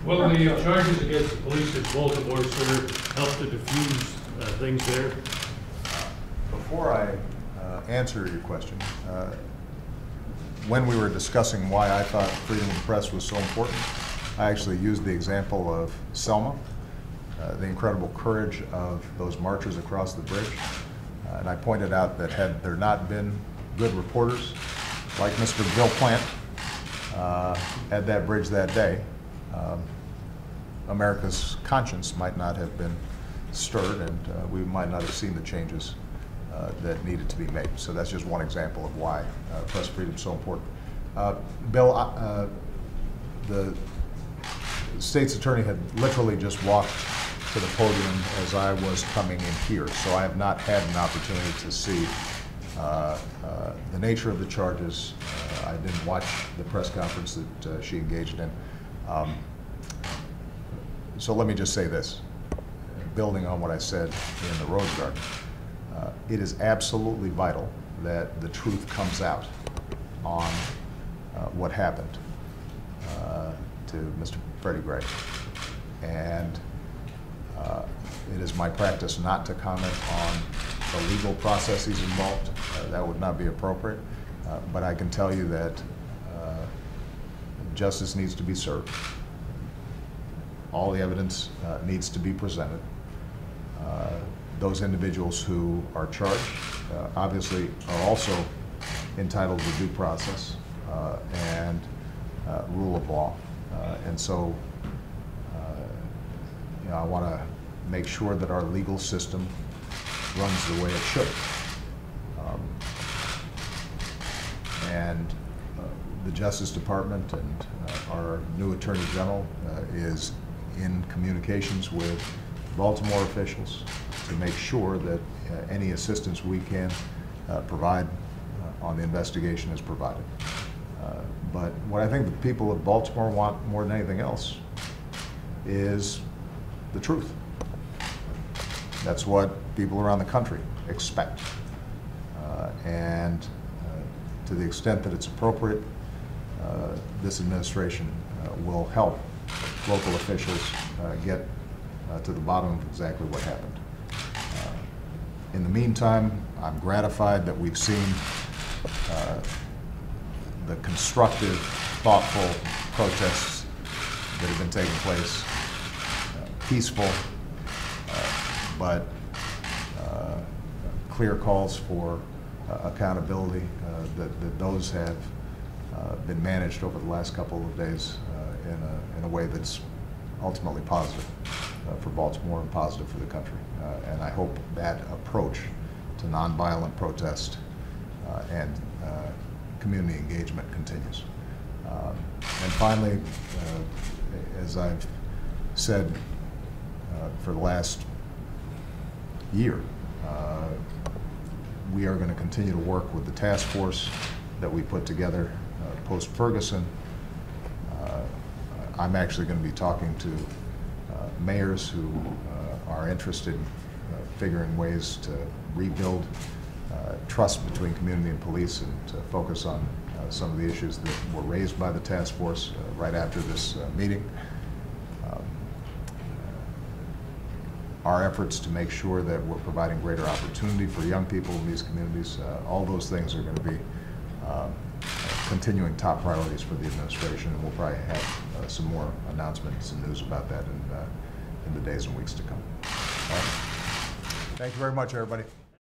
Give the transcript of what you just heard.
Well, the charges against the police in Baltimore, sir, help to diffuse things there. Before I answer your question, when we were discussing why I thought freedom of the press was so important, I actually used the example of Selma, the incredible courage of those marchers across the bridge. And I pointed out that had there not been good reporters like Mr. Bill Plante at that bridge that day, America's conscience might not have been stirred, and we might not have seen the changes that needed to be made. So that's just one example of why press freedom is so important. Bill, the state's attorney had literally just walked to the podium as I was coming in here, so I have not had an opportunity to see the nature of the charges. I didn't watch the press conference that she engaged in. So let me just say this, building on what I said in the Rose Garden. It is absolutely vital that the truth comes out on what happened to Mr. Freddie Gray. And it is my practice not to comment on the legal processes involved. That would not be appropriate. But I can tell you that justice needs to be served. All the evidence needs to be presented. Those individuals who are charged obviously are also entitled to due process and rule of law. And so I want to make sure that our legal system runs the way it should. And the Justice Department and our new Attorney General is in communications with Baltimore officials to make sure that any assistance we can provide on the investigation is provided. But what I think the people of Baltimore want more than anything else is the truth. That's what people around the country expect. And to the extent that it's appropriate, this administration will help local officials get to the bottom of exactly what happened. In the meantime, I'm gratified that we've seen the constructive, thoughtful protests that have been taking place, peaceful, but clear calls for accountability, that those have been managed over the last couple of days in a way that's ultimately positive for Baltimore and positive for the country. And I hope that approach to nonviolent protest and community engagement continues. And finally, as I've said for the last year, we are going to continue to work with the task force that we put together post-Ferguson. I'm actually going to be talking to mayors who are interested in figuring ways to rebuild trust between community and police, and to focus on some of the issues that were raised by the task force right after this meeting. Our efforts to make sure that we're providing greater opportunity for young people in these communities, all those things are going to be continuing top priorities for the administration, and we'll probably have some more announcements and news about that in the days and weeks to come. All right. Thank you very much, everybody.